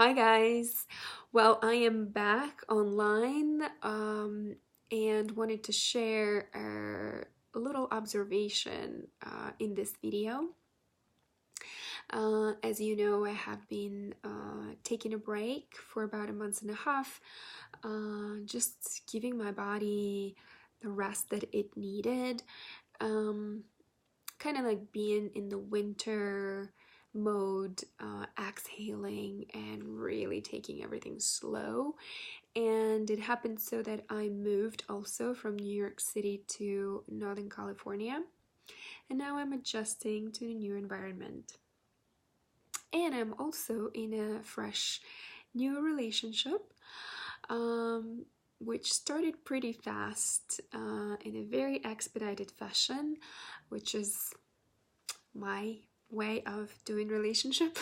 Hi guys. Well, I am back online and wanted to share a little observation in this video. As you know, I have been taking a break for about a month and a half, just giving my body the rest that it needed. Kind of like being in the winter mode, exhaling and really taking everything slow. And it happened so that I moved also from New York City to Northern California, and now I'm adjusting to the new environment. And I'm also in a fresh new relationship, which started pretty fast, in a very expedited fashion, which is my way of doing relationship.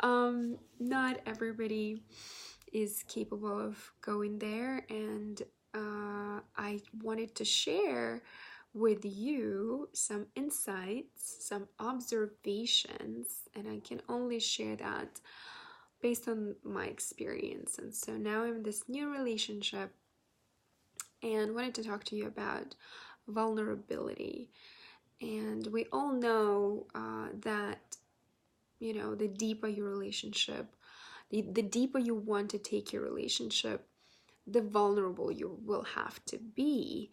Not everybody is capable of going there, and I wanted to share with you some insights, some observations, and I can only share that based on my experience. And so now I'm in this new relationship and wanted to talk to you about vulnerability. And we all know that, the deeper your relationship, the deeper you want to take your relationship, the vulnerable you will have to be.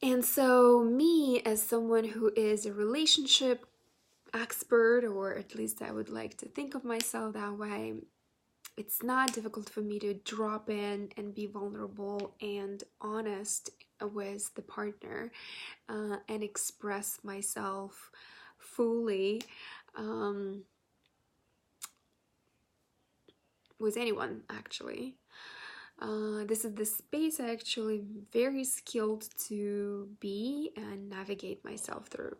And so, me, as someone who is a relationship expert, or at least I would like to think of myself that way, it's not difficult for me to drop in and be vulnerable and honest with the partner, and express myself fully, with anyone, actually. This is the space I actually very skilled to be and navigate myself through.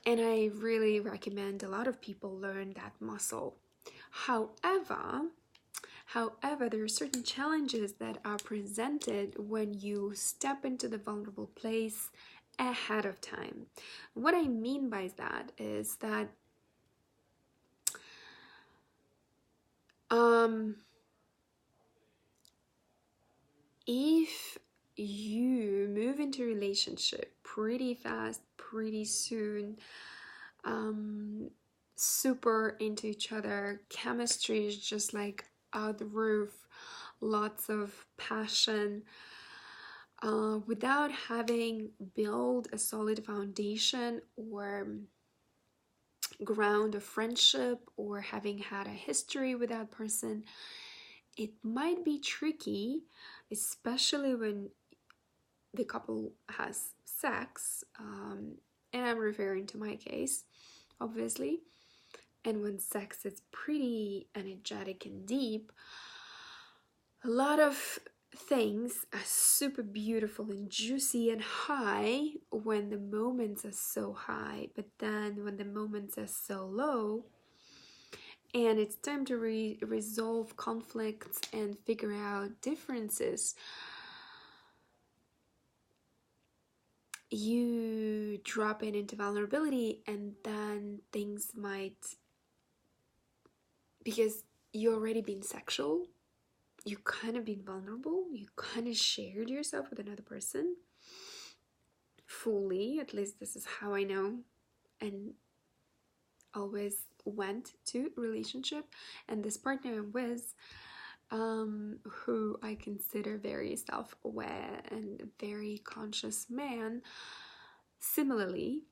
And I really recommend a lot of people learn that muscle. However, there are certain challenges that are presented when you step into the vulnerable place ahead of time. What I mean by that is that if you move into a relationship pretty fast, pretty soon, super into each other, chemistry is just like out the roof, lots of passion, without having built a solid foundation or ground of friendship, or having had a history with that person, it might be tricky, especially when the couple has sex, and I'm referring to my case, obviously, and when sex is pretty energetic and deep. A lot of things are super beautiful and juicy and high when the moments are so high, but then when the moments are so low and it's time to resolve conflicts and figure out differences, you drop into vulnerability, and then things might, because you already been sexual, you kind of been vulnerable, you kind of shared yourself with another person fully. At least this is how I know, and always went to relationship. And this partner I'm with, who I consider very self-aware and very conscious man, similarly.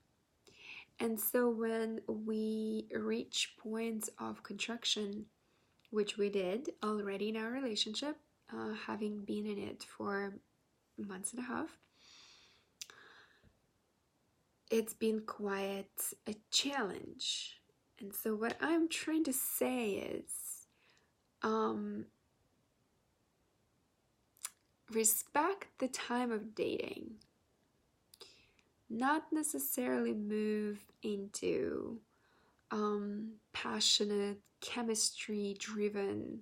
And so when we reach points of contraction, which we did already in our relationship, having been in it for months and a half, it's been quite a challenge. And so what I'm trying to say is, respect the time of dating. Not necessarily move into passionate, chemistry-driven,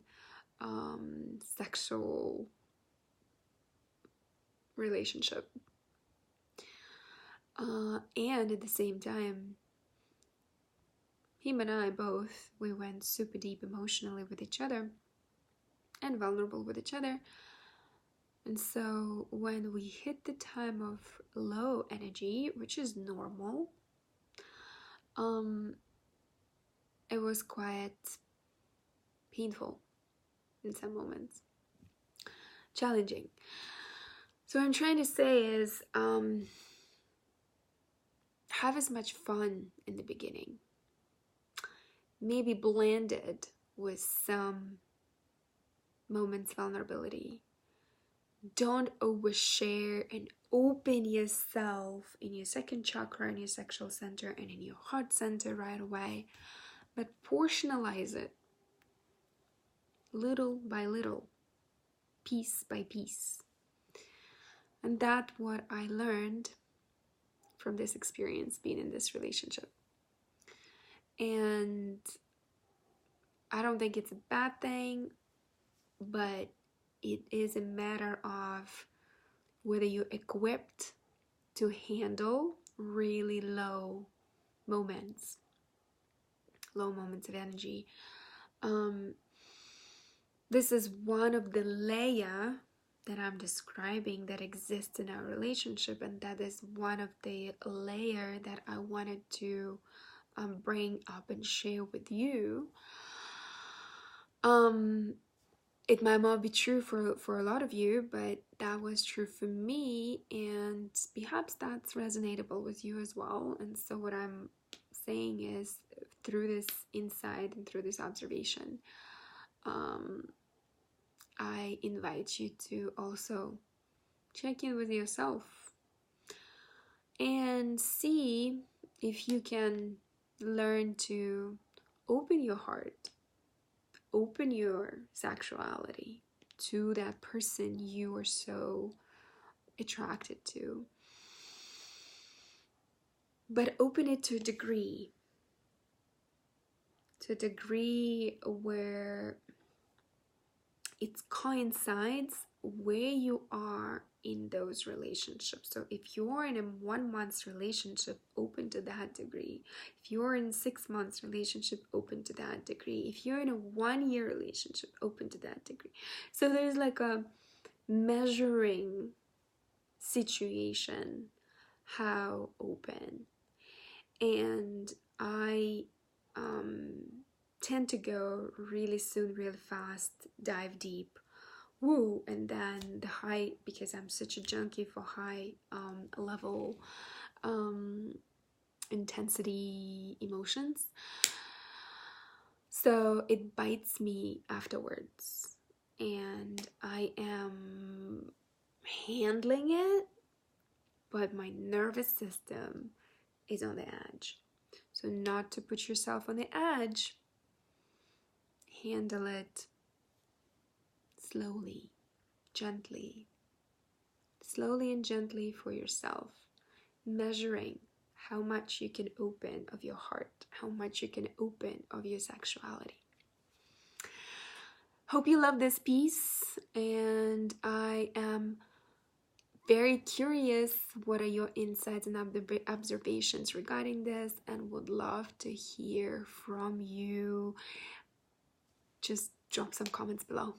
sexual relationship. And at the same time, him and I both, we went super deep emotionally with each other and vulnerable with each other. And so when we hit the time of low energy, which is normal, it was quite painful in some moments, challenging. So what I'm trying to say is, have as much fun in the beginning, maybe blended with some moments vulnerability. Don't overshare and open yourself in your second chakra, in your sexual center, and in your heart center right away, but portionalize it little by little, piece by piece. And that's what I learned from this experience, being in this relationship. And I don't think it's a bad thing, but it is a matter of whether you're equipped to handle really low moments of energy. This is one of the layers that I'm describing that exists in our relationship, and that is one of the layers that I wanted to bring up and share with you. It might not be true for a lot of you, but that was true for me, and perhaps that's resonatable with you as well. And so what I'm saying is, through this insight and through this observation, I invite you to also check in with yourself and see if you can learn to open your heart, open your sexuality to that person you are so attracted to, but open it to a degree where it coincides where you are in those relationships. So if you're in a 1 month relationship, open to that degree. If you're in 6 months relationship, open to that degree. If you're in a 1 year relationship, open to that degree. So there's like a measuring situation, how open. And I tend to go really soon, really fast, dive deep, woo, and then the high, because I'm such a junkie for high level intensity emotions, so it bites me afterwards, and I am handling it, but my nervous system is on the edge. So not to put yourself on the edge, handle it slowly, gently, slowly and gently for yourself, measuring how much you can open of your heart, how much you can open of your sexuality. Hope you love this piece, and I am very curious what are your insights and observations regarding this, and would love to hear from you. Just drop some comments below.